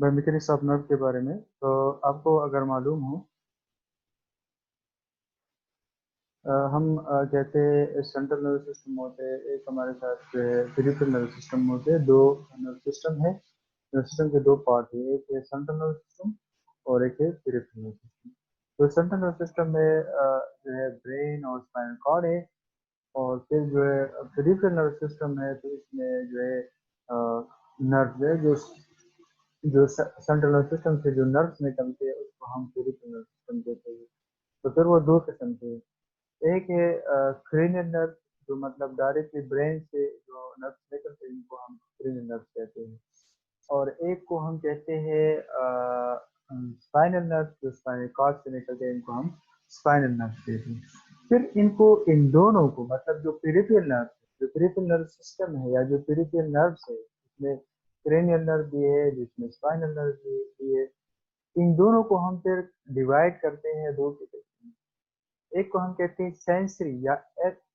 Biomechanics of nerve के बारे में। तो आपको अगर मालूम हो, हम कहते हैं सेंट्रल नर्वस सिस्टम होते हैं, एक हमारे साथ पेरिफेरल नर्वस सिस्टम होते हैं। दो नर्वस सिस्टम है। नर्वस सिस्टम के दो पार्ट है, एक है सेंट्रल नर्वस सिस्टम और एक है पेरिफेरल नर्वस सिस्टम। तो सेंट्रल नर्वस सिस्टम में जो है ब्रेन और स्पाइनल कॉर्ड है। और फिर जो है पेरिफेरल नर्वस सिस्टम है, तो इसमें जो है नर्व है, जो सेंट्रल नर्वस सिस्टम से जो नर्व्स निकलते हैं उसको हम पेरिफेरल नर्वस सिस्टम कहते हैं। तो फिर वो दो किस्म के हैं। एक है क्रेनियल नर्व, जो मतलब डायरेक्टली ब्रेन से जो नर्व्स निकलते हैं इनको हम क्रेनियल नर्व कहते हैं। और एक को हम कहते हैं स्पाइनल नर्व, जो स्पाइनल कॉर्ड से निकलते हैं इनको हम स्पाइनल नर्व कहते हैं। फिर इनको इन दोनों को मतलब जो पेरिफेरल नर्व, जो पेरिफेरल नर्व सिस्टम है या जो पेरिफेरल नर्व्स है, इसमें क्रेनियल नर्व भी है जिसमें स्पाइनल नर्व भी है। इन दोनों को हम फिर डिवाइड करते हैं दो के। एक को हम कहते हैं सेंसरी या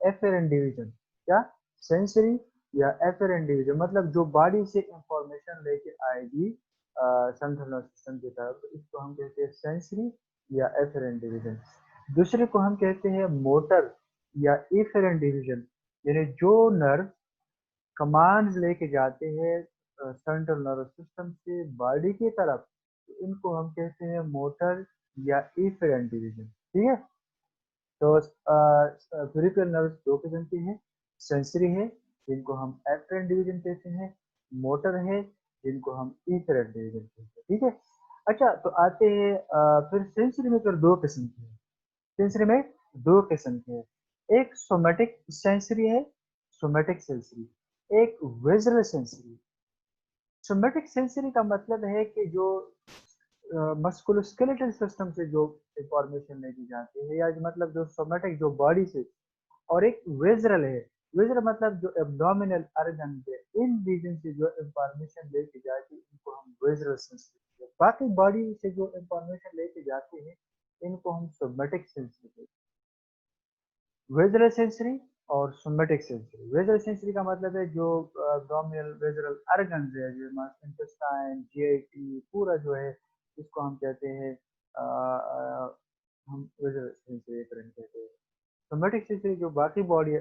एफेरेंट डिवीजन। क्या? सेंसरी या एफेरेंट डिवीजन, मतलब जो बॉडी से इंफॉर्मेशन लेके आएगी सेंट्रल नर्वस सिस्टम की तरफ, तो इसको हम कहते हैं सेंसरी या एफेरेंट डिवीजन। दूसरे को हम कहते हैं मोटर या इफेरेंट डिवीजन, यानी जो नर्व कमांड्स लेके जाते हैं सेंट्रल नर्वस सिस्टम से बॉडी की तरफ, तो इनको हम कहते हैं मोटर या इफेरेंट डिवीजन। ठीक है। तो पेरिफेरल नर्व्स दो किस्म के हैं। सेंसरी है जिनको हम एफरेंट डिवीजन कहते हैं, मोटर है जिनको हम इफेरेंट डिवीजन कहते हैं। ठीक है। अच्छा, तो आते हैं फिर सेंसरी में फिर दो किस्म के हैं। सेंसरी में दो किस्म के हैं। एक सोमेटिक सेंसरी है, सोमेटिक सेंसरी। एक विजुअल सेंसरी। सोमेटिक सेंसरी का मतलब है कि जो मस्कुलोस्केलेटल सिस्टम से जो इंफॉर्मेशन लेके जाती है, या मतलब जो सोमेटिक जो बॉडी से। और एक विजरल है। विजरल मतलब जो एब्डोमिनल ऑर्गन है, इन रीजन से जो इंफॉर्मेशन लेके जाती है इनको हम विजरल सेंसरी। बाकी बॉडी से जो इंफॉर्मेशन लेके जाते हैं इनको हम सोमेटिक सेंसरी। विजुअल सेंसरी और सोमेटिक सेंसरी। विजुअल सेंसरी का मतलब है जो एब्डोमिनल विजुअल ऑर्गन है, जो इंटेस्टाइन, जीआईटी पूरा जो है, इसको हम कहते हैं हम विजुअल सेंसरी कहते हैं। सोमेटिक सेंसरी जो बाकी बॉडी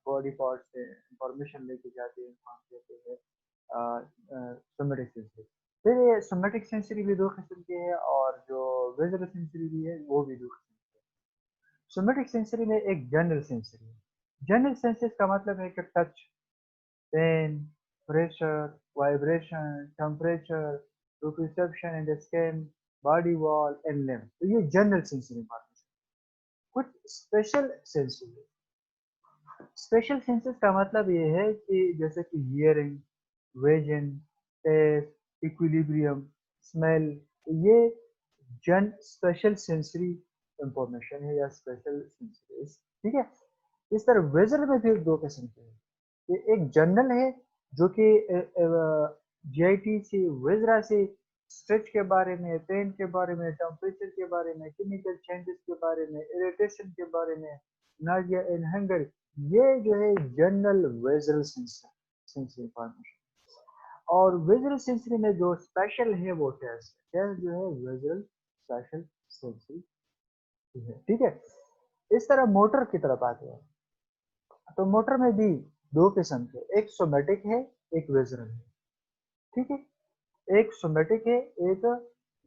बॉडी पार्ट से इंफॉर्मेशन लेके जाते हैं इनको हम कहते हैं सोमेटिक सेंसरी। फिर ये सोमेटिक सेंसरी भी दो किस्म के हैं और जो विजुअल सेंसरी भी है वो भी दो किस्म। सोमेटिक सेंसरी में एक जनरल सेंसरी है। जनरल सेंसस का मतलब है कि touch, pain, pressure, vibration, temperature, proprioception in the skin, body wall and limb. तो ये जनरल सेंसरी इंफॉर्मेशन। कुछ स्पेशल सेंसरी। स्पेशल सेंसस का मतलब ये है कि जैसे कि hearing, vision, taste, equilibrium, smell, ये जन स्पेशल सेंसरी इंफॉर्मेशन है या स्पेशल सेंसरी। ठीक है। इस तरह विजुअल में फिर दो किस्म के हैं। ये एक जनरल है जो कि जीआईटी से विजरा से स्ट्रेच के बारे में, पेन के बारे में, टेम्परेचर के बारे में, केमिकल चेंजेस के बारे में, इरिटेशन के बारे में, नाजिया एंड हंगर, ये जो है जनरल विजुअल सेंसरी इंफॉर्मेशन। और विजुअल सेंसरी में जो स्पेशल है वो टेस्ट टेस्ट जो है विजुअल स्पेशल सेंसरी है। ठीक है। इस तरह मोटर की तरफ आते हैं। तो मोटर में भी दो किस्म के, एक सोमेटिक है, एक विजुअल है। ठीक है। एक सोमेटिक है, एक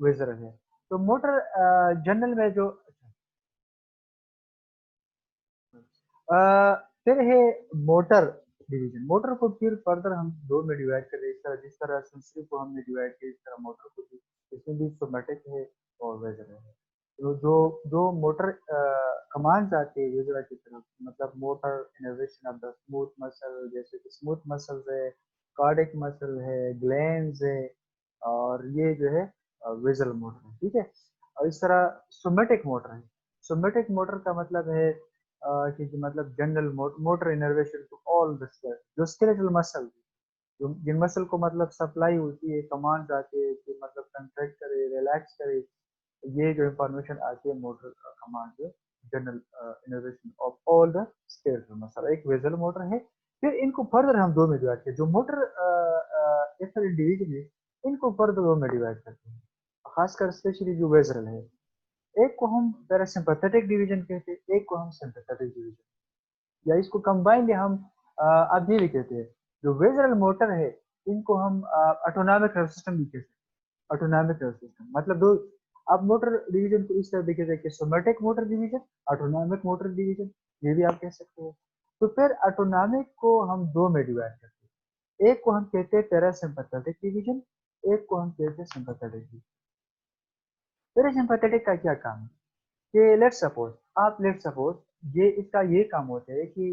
विजुअल है। तो मोटर जनरल में जो फिर है मोटर डिवीजन। मोटर को फिर फर्दर हम दो में डिवाइड कर रहे हैं। इस तरह जिस तरह सेंसरी को हमने डिवाइड किया इस तरह मोटर को भी, इसमें भी सोमेटिक है और विजुअल है। तो जो जो मोटर कमांड्स आती है विजुअल की तरफ, मतलब motor innervation of the smooth muscle, जैसे कि स्मूथ मसल्स है, कार्डिक मसल है, ग्लैंड्स है, और ये जो है विजुअल मोटर है। ठीक है। और इस तरह सोमेटिक मोटर है। सोमेटिक मोटर का मतलब है कि मतलब general motor innervation to all the जो स्केलेटल मसल, जो जिन मसल को मतलब सप्लाई होती है, कमांड्स आती है कि मतलब कंट्रैक्ट करे, रिलैक्स करे, ये जो इंफॉर्मेशन आती है मोटर कमांड से, general innervation of all the skeletal muscle, एक विजुअल मोटर है। फिर इनको फर्दर हम दो में डिवाइड किया। जो मोटर इंडिविजुअल है इनको फर्दर दो में डिवाइड करते हैं, खासकर स्पेशली जो वेजरल है। एक को हम पैरासिम्पैथेटिक डिवीजन कहते हैं, एक को हम सिंपैथेटिक डिवीजन, या इसको कंबाइंड हम आप ये भी कहते हैं। जो वेजरल मोटर है इनको हम ऑटोनॉमिक नर्वस सिस्टम भी कहते हैं। ऑटोनॉमिक नर्वस सिस्टम मतलब दो, आप मोटर डिवीजन को इस तरह देखे थे कि somatic motor division, autonomic motor division, ये भी आप कह सकते हो। तो फिर ऑटोनॉमिक को हम दो में डिवाइड करते हैं, एक को हम कहते हैं पैरासिम्पैथेटिक डिवीजन, एक को हम कहते हैं सिंपैथेटिक डिवीजन। पैरासिम्पैथेटिक का क्या काम है कि लेट सपोज ये इसका ये काम होता है कि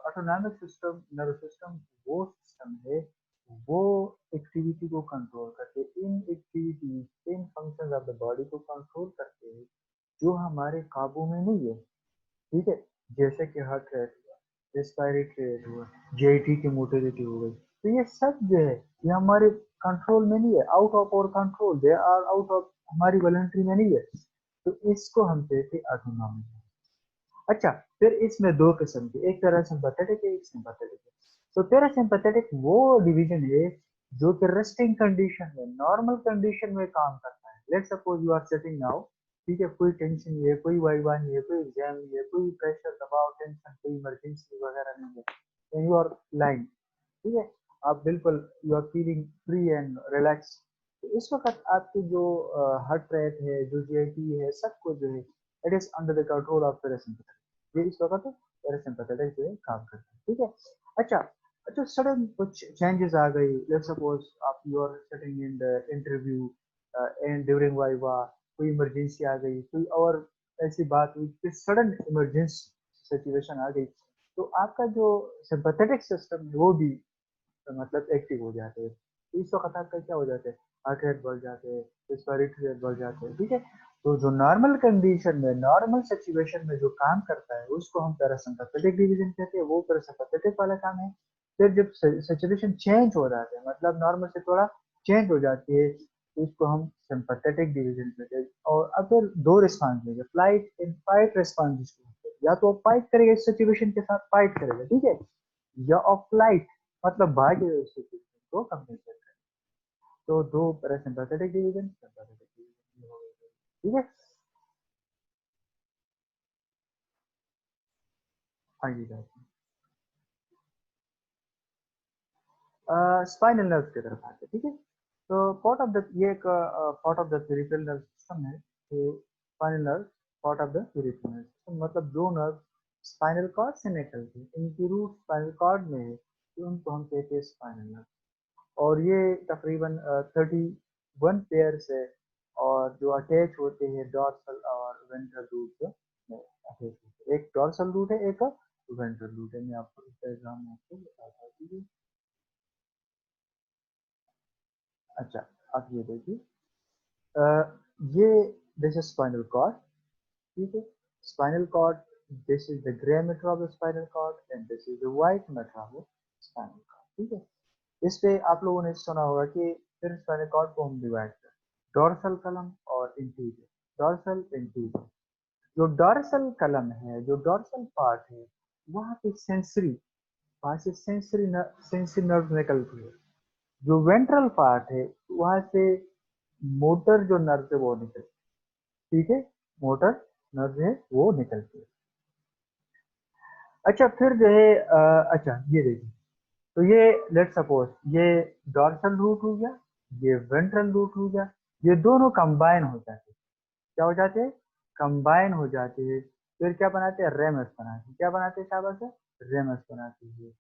ऑटोनॉमिक सिस्टम नर्वस सिस्टम वो सिस्टम है, वो एक्टिविटी को कंट्रोल करते हैं, इन एक्टिविटीज इन फंक्शंस ऑफ द बॉडी को कंट्रोल करते हैं जो हमारे काबू में नहीं है। ठीक है, जैसे कि हार्ट रेट हुआ, रेस्पिरेटरी रेट हुआ, जीआईटी की मोटिलिटी हो गई, तो ये सब जो है ये हमारे कंट्रोल में नहीं है, out of our control, they are out of हमारी वॉलंटरी में नहीं है। तो इसको हम कहते हैं ऑटोनॉमी। अच्छा, फिर इसमें दो किस्म के, एक पैरासिम्पैथेटिक है, एक सिंपैथेटिक है। तो पैरासिम्पैथेटिक वो डिवीजन है जो कि रेस्टिंग कंडीशन में, नॉर्मल कंडीशन में काम करता है। Let's suppose you are sitting now, ठीक है, कोई टेंशन नहीं है, कोई वाइवा नहीं है, कोई एग्जाम नहीं है, कोई प्रेशर दबाव टेंशन कोई इमरजेंसी वगैरह नहीं है, यू आर लाइंग, ठीक है, आप बिल्कुल you are feeling free and relax. तो इस वक्त आपकी जो हार्ट रेट है, जो जीआईटी है, सब कुछ जो है it is under the control of parasympathetic. ये इस वक्त पैरासिम्पैथेटिक जो है काम करता है। ठीक है। अच्छा, अच्छा, सडन कुछ चेंजेस आ गई, लेट्स सपोज आप you are sitting in the interview and during viva कोई इमरजेंसी आ गई, कोई और ऐसी बात हुई कि सडन इमरजेंसी सिचुएशन आ गई, तो आपका जो सिंपैथेटिक सिस्टम है वो भी मतलब एक्टिव हो जाते हैं। तो इस वक्त आपका क्या हो जाता है, हार्ट रेट बढ़ जाते हैं, रेस्पिरेटरी रेट बढ़ जाते हैं। ठीक है, तो जो नॉर्मल कंडीशन में, नॉर्मल सिचुएशन में जो काम करता है उसको हम पैरासिम्पैथेटिक डिवीजन कहते हैं, वो पैरासिम्पैथेटिक वाला काम है। फिर जब सिचुएशन चेंज हो जाता है, मतलब नॉर्मल से थोड़ा चेंज हो जाती है, तो इसको हम सिंपैथेटिक डिवीजन कहते हैं। और अब फिर दो रिस्पॉन्स लेंगे, फ्लाइट एंड फाइट रिस्पॉन्स जिसको कहते हैं। या तो फाइट करेगा इस सिचुएशन के साथ, फाइट करेगा, ठीक है, या ऑफ फ्लाइट मतलब भाग्य स्थिति को कंपेंसेट करें। तो दो पैरासिम्पैथेटिक डिवीजन, सिंपैथेटिक डिवीजन हो गए। ठीक है, आगे जाते हैं स्पाइनल नर्व की तरफ आते हैं। ठीक है, तो पार्ट ऑफ द ये एक part of the peripheral nerve system है। तो spinal nerve part of the peripheral nerve system, मतलब दो नर्व स्पाइनल कॉर्ड से निकलते हैं, इनकी रूट स्पाइनल कॉर्ड में है, तो उनको हम कहते हैं स्पाइनल नर्व। और ये तकरीबन 31 पेयर्स है, और जो अटैच होते हैं डॉर्सल और वेंट्रल रूट में अटैच होते हैं। एक डॉर्सल रूट है, एक वेंट्रल रूट है। मैं आपको इस डायग्राम में आपको बताता हूँ, ठीक है। अच्छा, आप ये देखिए, ये दिस इज स्पाइनल कॉर्ड, ठीक है, spinal cord, this is the grey matter of the spinal cord and this is the white matter of the spinal cord. ठीक है, इस पे आप लोगों ने सुना होगा कि फिर स्पाइनल कॉर्ड को हम डिवाइड करें डोर्सल कलम और इंटीरियर, डोर्सल इंटीरियर। जो डोर्सल कलम है, जो डोर्सल पार्ट है, वहाँ पे सेंसरी, वहाँ से सेंसरी नर्व निकलती है। जो वेंट्रल पार्ट है वहाँ से मोटर जो नर्व है वो निकलती है। ठीक है, मोटर नर्व है वो निकलती है। अच्छा, फिर जो है अच्छा ये देखिए, तो ये लेट सपोज ये डॉर्सल रूट हो गया, ये वेंट्रल रूट हो गया, ये दोनों कंबाइन हो जाते हैं। क्या हो जाते हैं, कंबाइन हो जाते हैं। फिर क्या बनाते हैं, रेमस बनाते हैं। क्या बनाते हैं शाबाश से, रेमस बनाते हैं।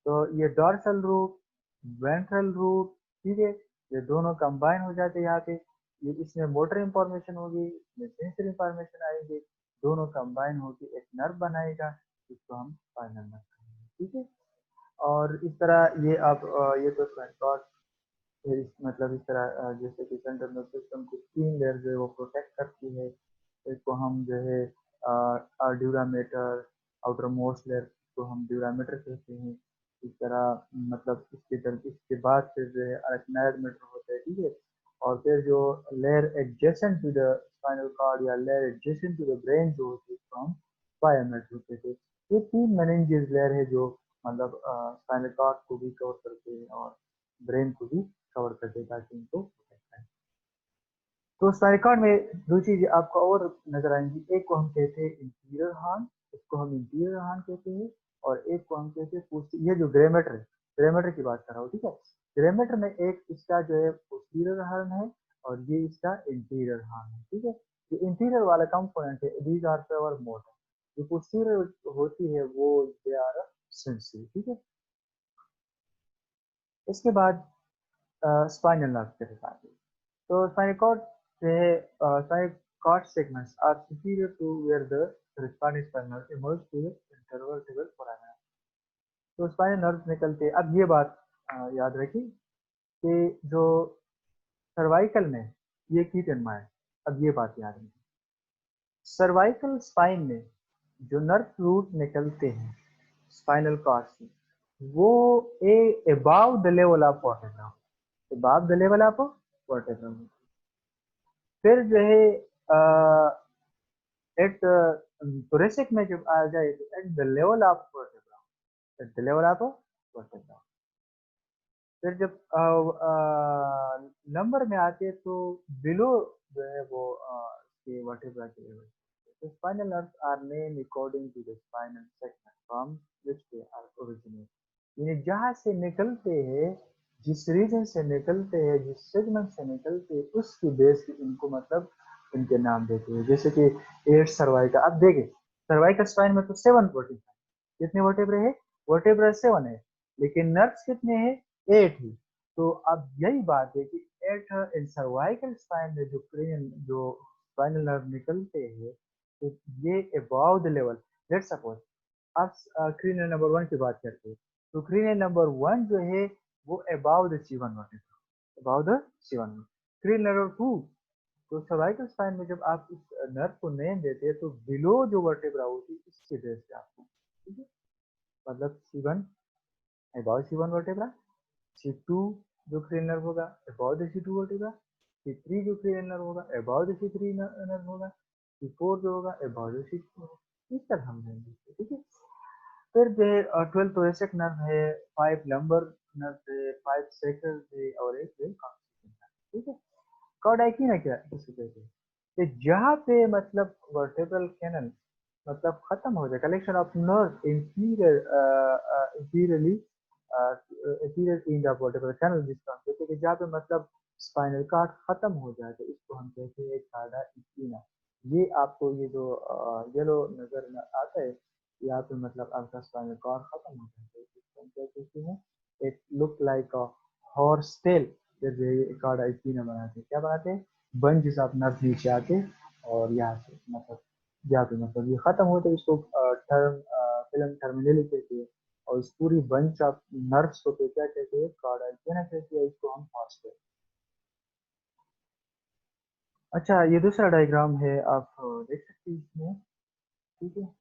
तो ये डॉर्सल रूट, वेंट्रल रूट, ठीक है, ये दोनों कंबाइन हो जाते हैं यहाँ पे। ये इसमें मोटर इंफॉर्मेशन होगी, इसमें सेंसरी इंफॉर्मेशन आएगी, दोनों कंबाइन होकर एक नर्व बनाएगा, जिसको हम स्पाइनल नर्व कहेंगे। ठीक है, और इस तरह ये आप ये तो शॉर्ट, मतलब इस तरह जैसे कि सेंट्रल नर्वस सिस्टम को तीन लेयर जो है वो प्रोटेक्ट करती है। इसको हम जो है ड्यूरामेटर, आउटर मोस्ट लेयर को हम ड्यूरामेटर कहते हैं। इस तरह मतलब इसके बाद फिर जो है अरेक्नाइड मेटर होता है, ठीक है, और फिर जो layer adjacent to the spinal cord या layer adjacent to the brain जो होती है उसको हम बायोमेट्र कहते हैं। ये तीन मेनिंजेस लेयर है जो मतलब स्पाइनल कॉर्ड को भी कवर करते हैं और ब्रेन को भी कवर कर देता है, ताकि इनको protect करें। तो स्पाइनल में दो चीजें आपको और नजर आएंगी, एक को हम कहते हैं इंटीरियर हॉर्न, इसको हम इंटीरियर हॉर्न कहते हैं, और एक को हम कहते हैं ये जो ग्रेमेटर है, ग्रेमेटर की बात कर रहा हूँ, ठीक है। ग्रेमेटर में एक इसका जो है पोस्टीरियर हॉर्न है, और ये इसका इंटीरियर हॉर्न है, ठीक है। जो इंटीरियर वाला कंपोनेंट है, दीज आर पावर मोटर, जो पोस्टीरियर होती है वो दे आर सेंसरी, ठीक है। इसके बाद स्पाइनल नर्व के साथ, तो spinal cord से spinal cord segments are superior to where the corresponding spinal nerve emerge to the intervertebral foramen। तो स्पाइनल नर्व निकलते, अब ये बात याद रखिए कि जो सर्वाइकल में ये की जन्मा है, अब ये बात याद रखिए, सर्वाइकल स्पाइन में जो नर्व रूट निकलते हैं स्पाइनल कॉर्ड से, वो above the level of vertebra, above the level of vertebra. फिर जो है एट thoracic में जब आ जाए तो at the level of vertebra, at the level of vertebra. फिर जब नंबर में आते हैं तो बिलो जो है वो वर्टेब्रा के लेवल। तो spinal nerves are named according to the spinal segment from which they are originate, यानी जहाँ से निकलते हैं, जिस रीजन से निकलते हैं, जिस सेगमेंट से निकलते हैं, उसकी बेस पे इनको मतलब इनके नाम देते हैं। जैसे कि एट सर्वाइकल, अब देखें सर्वाइकल स्पाइन में तो 7 वर्टेब्रा, कितने वर्टेब्रा है, वर्टेब्रा 7 है, लेकिन नर्व्स कितने हैं, 8 ही। तो अब यही बात है कि एट इन सर्वाइकल स्पाइन में जो क्रेनियन जो स्पाइनल नर्व निकलते हैं, तो ये above the level, let's suppose आप क्रेनियल नंबर 1 की बात करते हैं, तो क्रेनियल नंबर 1 जो है वो above the C1 vertebra, above the C1। Cranial number 2, तो सर्वाइकल स्पाइन में जब आप इस नर्व को नेम देते हैं तो बिलो जो वर्टेब्रा होती है इसके बेस पे आपको, ठीक है, मतलब C1 above C1 vertebra, C2 जो क्रेनियल नर्व होगा above the C2 vertebra, C3 जो क्रेनियल नर्व होगा अबाव द C3 नर्व होगा, C4 जो होगा अबाव द C4, इस तरह हम लेंगे, ठीक है। फिर जो है 12 thoracic नर्व है, 5 लंबर नर्व है, 5 sacral है, और एक है coccygeal nerve, ठीक है। कॉर्डाइकिना क्या किसको कहते हैं, कि जहाँ पे मतलब वर्टेब्रल कैनल मतलब खत्म हो जाए, collection of nerve interior interiorly interior end of vertebral canal, जिसको हम कहते हैं कि जहाँ पे मतलब स्पाइनल कॉर्ड खत्म हो जाए, तो इसको हम कहते हैं कार्डा इक्विना। ये आपको ये जो येलो नजर में आता है, यहाँ पे मतलब आपका स्पाइनल कॉर्ड खत्म हो जाता है, इसको हम क्या कहते हैं, it look like a horse tail. फिर ये कार्डा इक्विना बनाते हैं, क्या बनाते हैं, बंच जैसा अपना नीचे आके, और यहाँ से मतलब यहाँ पे मतलब ये खत्म होता है, इसको टर्म फिल्म टर्मिनली कहते हैं, और इस पूरी बंच ऑफ नर्व्स को पे क्या कहते हैं, कार्डा इक्विना कहते हैं, इसको हम हॉर्स टेल। अच्छा, ये दूसरा डायग्राम है, आप देख सकते हैं इसमें, ठीक है।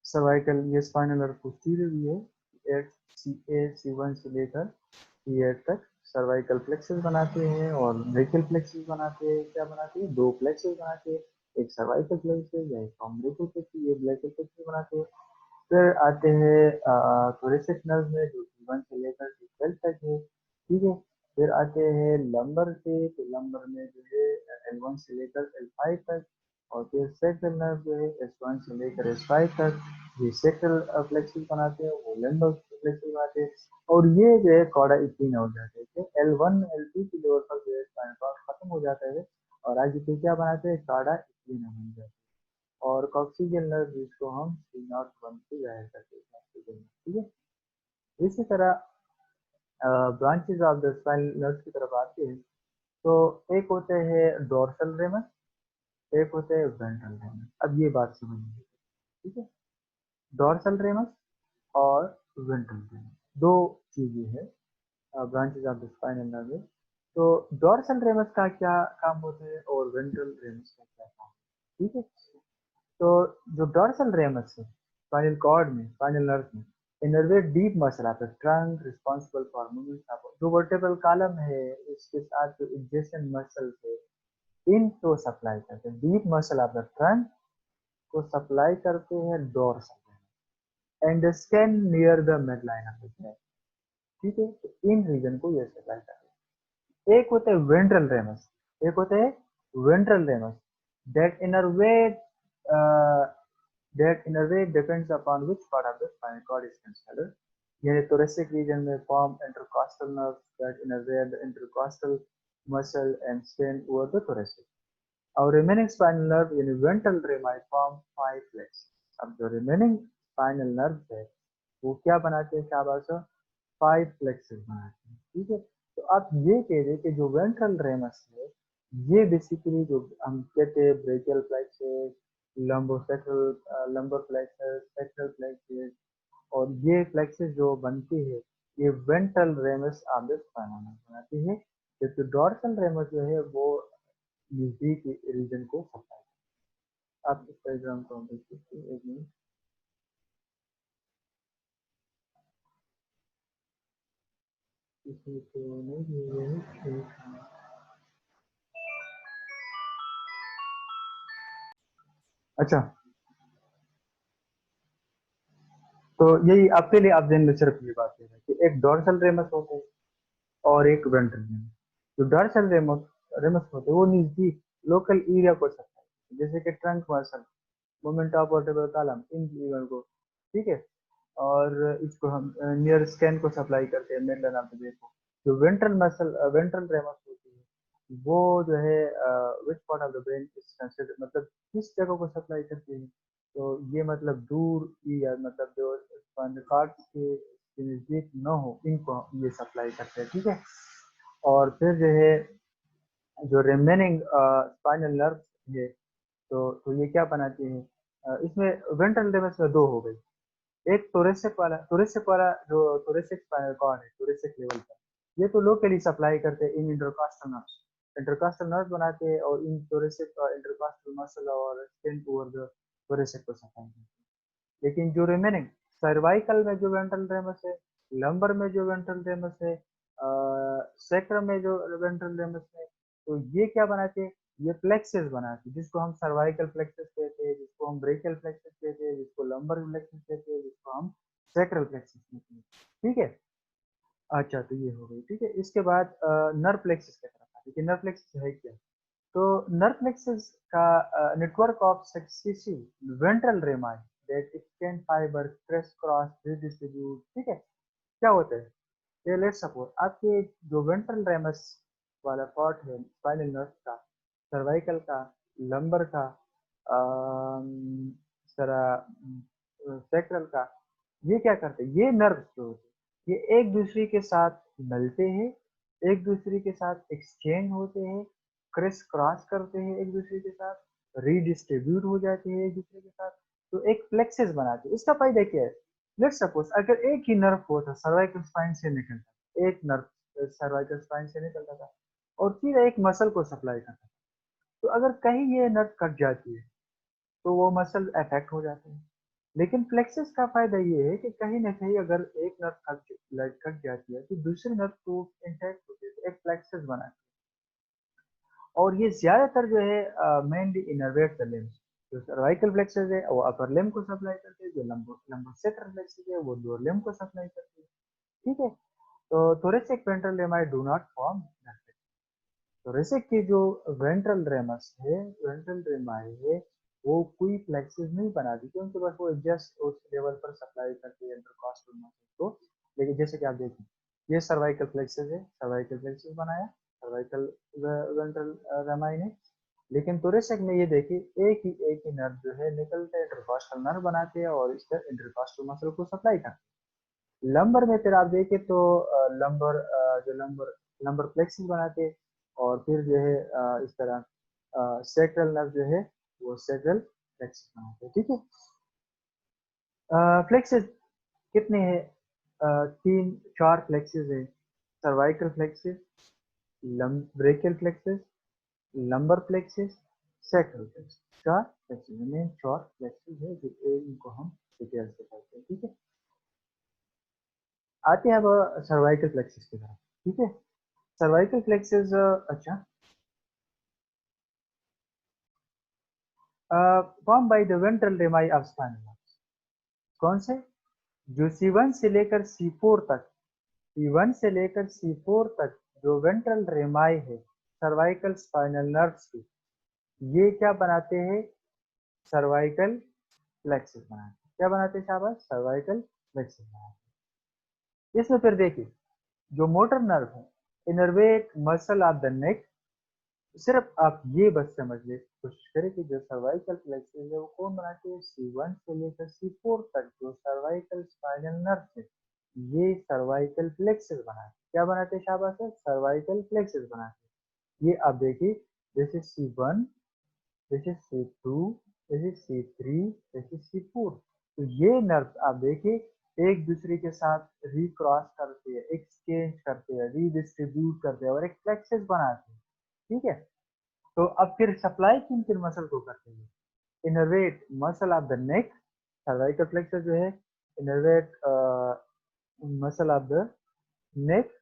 सर्वाइकल ये स्पाइनल और पोस्टीरियर भी है, एट C1 से लेकर C8 तक सर्वाइकल प्लेक्सस बनाते हैं, और ब्रेकियल प्लेक्सस बनाते हैं, क्या बनाते हैं, दो प्लेक्सस बनाते हैं, एक सर्वाइकल प्लेक्सस या एक ब्रेकियल प्लेक्सस, ये ब्रेकियल प्लेक्सस बनाते हैं। फिर आते हैं थोरेसिक नर्व में जो C1 से लेकर C12 तक है, ठीक है। फिर आते हैं लंबर से, तो लंबर में जो है L1 से लेकर L5 तक, और फिर सेक्रल नर्व जो है S1 से लेकर S5 तक, ये सेक्रल प्लेक्सस बनाते हैं, वो लंबर प्लेक्सस बनाते हैं, और ये जो है कॉर्डा इक्विना हो जाते हैं। L1 L2 की लेवल पर जो है स्पाइनल कॉर्ड खत्म हो जाता है, और आगे फिर क्या बनाते हैं, कॉर्डा इक्विना बन जाता है, और कॉक्सिजियल नर्व जिसको हम C01 से जाहिर करते हैं, ठीक है। इसी तरह branches of the spinal nerve की तरफ आते हैं, तो एक होते हैं डोर्सल रेमस, एक होते हैं वेंट्रल रेमस। अब ये बात समझिए, ठीक है, डोर्सल रेमस और वेंट्रल रेमस दो चीजें हैं branches of the spinal nerve. तो डोर्सल रेमस का क्या काम होता है और वेंट्रल रेमस का क्या काम, ठीक है। तो जो डोर्सल रेमस है स्पाइनल कॉर्ड में, स्पाइनल नर्व में, इनर्वेट डीप मसल आता है, trunk responsible for movement of जो वर्टेब्रल कॉलम है, इसके साथ जो एडजेसेंट मसल्स है, इनको सप्लाई करते हैं, deep muscle of the trunk को सप्लाई करते हैं dorsal and scan near the mid line of the neck. ठीक है, तो इन रीजन को ये सप्लाई करते हैं। एक होते हैं वेंट्रल रेमस, एक होते हैं ventral ramus, that inner way that in a way depends upon which part of the spinal cord is considered. यानी thoracic region में form intercostal nerves that innervate the intercostal muscle and stem over the thoracic. Our remaining spinal nerve यानी ventral rami form five flexes. अब जो remaining spinal nerves है वो क्या बनाते हैं शाबाश, फाइव फ्लेक्सेस बनाते हैं। ठीक है, तो आप ये कह रहे कि जो वेंट्रल रेमस है ये बेसिकली जो हम कहते हैं brachial flexes, lumbar flexes, sectoral flexes, और ये फ्लेक्सेस जो बनती है ये ventral ramus of the spinal बनाती है, जबकि डॉर्सल रेमस जो है वो नजदीक रीजन को सप्लाई। आप इस डायग्राम को देख सकते हैं, एक मिनट। इसमें तो नहीं है, अच्छा, तो यही आपके लिए आप जन सिर्फ ये बात है कि एक डॉर्सल रेमस होते हैं और एक वेंट्रल रेमस। जो डॉर्सल रेमस रेमस होते हैं वो नजदीक लोकल एरिया को सकता है, जैसे कि trunk muscle, movement of vertebral column, इन लीवर को। ठीक है, और इसको हम नियर स्कैन को सप्लाई करते हैं, मिडल ऑफ द वेव को। जो वेंट्रल मसल वेंट्रल रेमस होती है वो जो है which part of the brain is consider, मतलब किस जगह को सप्लाई करती है, तो ये मतलब दूर की या मतलब जो स्पाइनल कॉर्ड के नजदीक न हो इनको ये सप्लाई करते हैं। ठीक है, और फिर जो है जो रिमेनिंग स्पाइनल नर्व है तो ये क्या बनाती है, इसमें वेंट्रल रेमस में दो हो गई। एक थोरेसिक वाला जो थोरेसिक स्पाइनल कॉर्ड है थोरेसिक लेवल पर, ये तो लोकली सप्लाई करते हैं इन इंटरकॉस्टल नर्व्स, इंटरकॉस्टल नर्व बनाते हैं और इन थोरेसिक इंटरकॉस्टल मसल और स्टेन ओवर द थोरेसिक को सप्लाई करते हैं। लेकिन जो रिमेनिंग सर्वाइकल में जो वेंट्रल रेमस है, लंबर में जो वेंट्रल रेमस है, सेक्रम में जो वेंट्रल रेमस है, तो ये क्या बनाते हैं, ये फ्लेक्सेस बनाते हैं, जिसको हम सर्वाइकल फ्लेक्सेस कहते हैं, जिसको हम ब्रेकियल फ्लेक्सेस कहते हैं, जिसको लंबर फ्लेक्सेस कहते हैं, जिसको हम सेक्रल फ्लेक्सेस कहते हैं। ठीक है, अच्छा, तो ये हो गई। ठीक है, इसके बाद नर्व प्लेक्सस की तरफ आते हैं कि नर्व प्लेक्सस है क्या। तो नर्व प्लेक्सस का network of successive ventral rami that extend fibre cross cross distribute. ठीक है, क्या होता है, ये लेट्स सपोज आपके जो वेंट्रल रेमस वाला पार्ट है स्पाइनल नर्व का, सर्वाइकल का, लंबर का, सेक्रल का, ये क्या करते हैं, ये नर्व जो होते हैं ये एक दूसरे के साथ मिलते हैं, एक दूसरे के साथ एक्सचेंज होते हैं, क्रिस क्रॉस करते हैं एक दूसरे के साथ, रीडिस्ट्रीब्यूट हो जाते हैं एक दूसरे के साथ, तो एक प्लेक्सेस बनाते हैं। इसका फायदा क्या है, लेट्स सपोज अगर एक ही नर्व होता सर्वाइकल स्पाइन से निकलता, एक नर्व सर्वाइकल स्पाइन से निकलता था और फिर एक मसल को सप्लाई करता था, तो अगर कहीं ये नर्व कट जाती है तो वो मसल अफेक्ट हो जाते हैं। लेकिन फ्लेक्सिस का फायदा ये है कि कहीं ना कहीं अगर एक नर्व कट जाती है तो दूसरे नर्व को इंटैक्ट होती है, तो एक फ्लेक्सिस बना है। और ये ज्यादातर जो है मेनली इनर्वेट द लिम्स, जो सर्वाइकल फ्लेक्सस है वो अपर लिम्ब को सप्लाई करते हैं, जो लंबोसेक्टर फ्लेक्सस है वो लोअर लिम्ब को सप्लाई करते हैं। ठीक है, तो thoracic ventral रेमाई do not form, thoracic की जो वेंट्रल रेमस है, वेंट्रल रेमाई है, वो कोई फ्लेक्सिस नहीं बनाती क्योंकि बस वो जस्ट उस लेवल पर सप्लाई करती है इंटरकॉस्टल मसल को। लेकिन जैसे कि आप देखें ये सर्वाइकल फ्लेक्सिस है, सर्वाइकल फ्लेक्सिस बनाया सर्वाइकल वेंट्रल रेमाई ने। लेकिन थोरेसिक में ये देखिए एक ही नर्व जो है निकलते इंटरकॉस्टल नर्व बनाते हैं और इस तरह इंटरकॉस्टल मसल को सप्लाई करते हैं। लंबर में फिर आप देखिए तो लंबर जो लंबर प्लेक्सिस बनाते हैं और फिर जो है इस तरह सेक्रल नर्व जो है वो सेक्रल प्लेक्सिस बनाते हैं। ठीक है, फ्लेक्सिस कितने हैं, तीन चार फ्लेक्सिस है, सर्वाइकल फ्लेक्सिस, ब्रेकियल फ्लेक्सिस, लंबर फ्लेक्सिस, सेक्रल फ्लेक्सिस, चार फ्लेक्सिस मेन चार फ्लेक्सिस है जो इनको हम डिटेल से करते हैं। ठीक है, आते हैं अब सर्वाइकल फ्लेक्सिस की तरफ। ठीक है, सर्वाइकल फ्लेक्सिस, अच्छा form by the ventral रेमाई of spinal nerve. कौन से? जो C1 से लेकर C4 तक, C1 से लेकर C4 तक जो वेंट्रल रेमाई है सर्वाइकल स्पाइनल नर्व्स की, ये क्या बनाते हैं? सर्वाइकल प्लेक्सस बनाते हैं। क्या बनाते हैं शाबाश? सर्वाइकल प्लेक्सस बनाते हैं। इसमें फिर देखिए, जो मोटर नर्व है, innervate muscle of the neck, सिर्फ आप ये बस समझ ले, कोशिश करें कि जो सर्वाइकल प्लेक्सस है वो कौन बनाते हैं? C1 से लेकर C4 तक जो सर्वाइकल स्पाइनल नर्व है, ये सर्वाइकल प्लेक्सस बनाते हैं। क्या बनाते हैं शाबाश? सर्वाइकल प्लेक्सस बनाते हैं। ये आप देखिए, जैसे C1, जैसे C2, जैसे C3, जैसे C4, तो ये नर्व आप देखिए एक दूसरे के साथ रिक्रॉस करते हैं, एक्सचेंज करते हैं, रीडिस्ट्रीब्यूट करते हैं और एक प्लेक्सस बनाते हैं। ठीक है, तो अब फिर सप्लाई किन किन मसल को करते हैं? Innervate muscle of the neck, cervical plexus जो है, innervate muscle of the neck,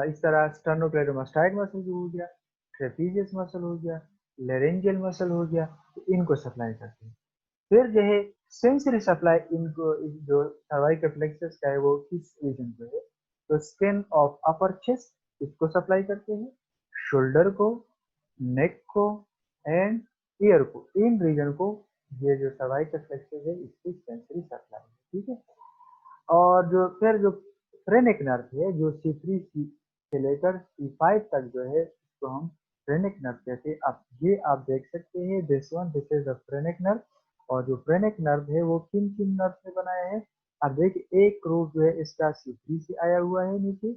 इस तरह स्टर्नोक्लेडोमास्टाइड मसल जो हो गया, ट्रेपीजियस मसल हो गया, लेरेंजियल मसल हो गया, तो इनको सप्लाई करते हैं। फिर जो है सेंसरी सप्लाई इनको, जो सर्वाइकल प्लेक्सस का है वो किस रीजन पे है? तो स्किन ऑफ अपर चेस्ट इसको सप्लाई करते हैं, शोल्डर को, नेक को एंड ईयर को, इन रीजन को ये जो सर्वाइकल प्लेक्सस है इसकी सेंसरी सप्लाई है। ठीक है, और जो फिर जो फ्रेनिक नर्व है, जो C3 से लेकर C5 तक जो है, इसको हम फ्रेनिक नर्व कहते हैं। आप ये आप देख सकते हैं, this one, this is the phrenic nerve. और जो फ्रेनिक नर्व है वो किन किन नर्व से बनाया है? आप देखिए, एक रूट जो है इसका C3 से आया हुआ है नीचे,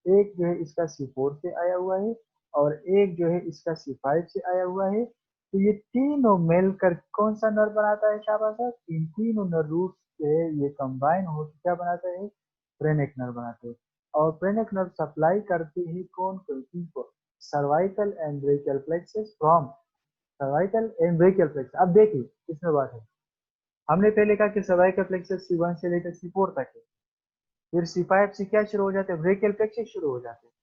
एक जो है इसका C4 से आया हुआ है, और एक जो है इसका C5 से आया हुआ है। तो ये तीनों मिलकर कौन सा नर्व बनाता है शाबाश? इन तीनों नर्व रूट से ये कंबाइन होकर क्या बनाते हैं? फ्रेनिक नर्व बनाते हैं। और फ्रेनिक नर्व सप्लाई करती है कौन कौन को? Cervical and brachial plexus from cervical and brachial plexus. अब देखिए, इसमें बात है, हमने पहले कहा कि सर्वाइकल प्लेक्सस C1 से लेकर C4 तक है, फिर C5 से क्या शुरू हो जाते हैं? ब्रेकियल प्लेक्सस शुरू हो जाते हैं।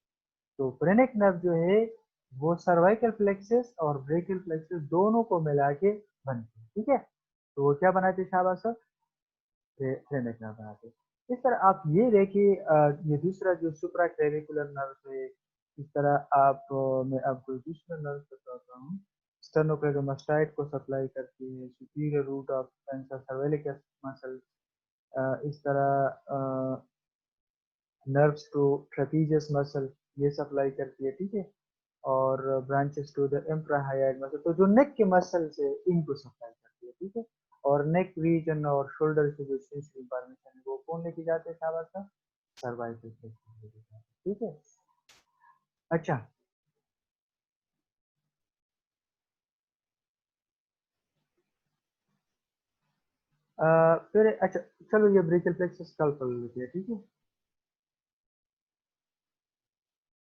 तो फ्रेनिक नर्व जो है वो सर्वाइकल प्लेक्सस और ब्रेकियल प्लेक्सस दोनों को मिला के बनती है। ठीक है, तो वो क्या बनाते हैं शाबाश? फ्रेनिक नर्व बनाते हैं। इस तरह आप ये देखिए, ये दूसरा जो सुप्रा क्लेविकुलर नर्व है, इस तरह आप मैं आपको दूसरा नर्व बताता हूँ। स्टर्नोक्लेडोमास्टाइड को सप्लाई करती है सुपीरियर रूट ऑफ सर्वेलिकस मसल। इस तरह नर्व्स टू ट्रेपीजियस मसल ये सप्लाई करती है। ठीक है, और ब्रांचेस टू द इंफ्राहाइड मसल, तो जो नेक के मसल से इनको सप्लाई करती है। ठीक है, और नेक रीजन और शोल्डर से जो सेंसरी इंफॉर्मेशन है वो कौन लेके जाते हैं शाबाश? का सर्वाइकल प्लेक्सस लेके जाते हैं। ठीक है, अच्छा, फिर अच्छा, चलो ये ब्रेकियल प्लेक्सस कल कर लेते हैं। ठीक है,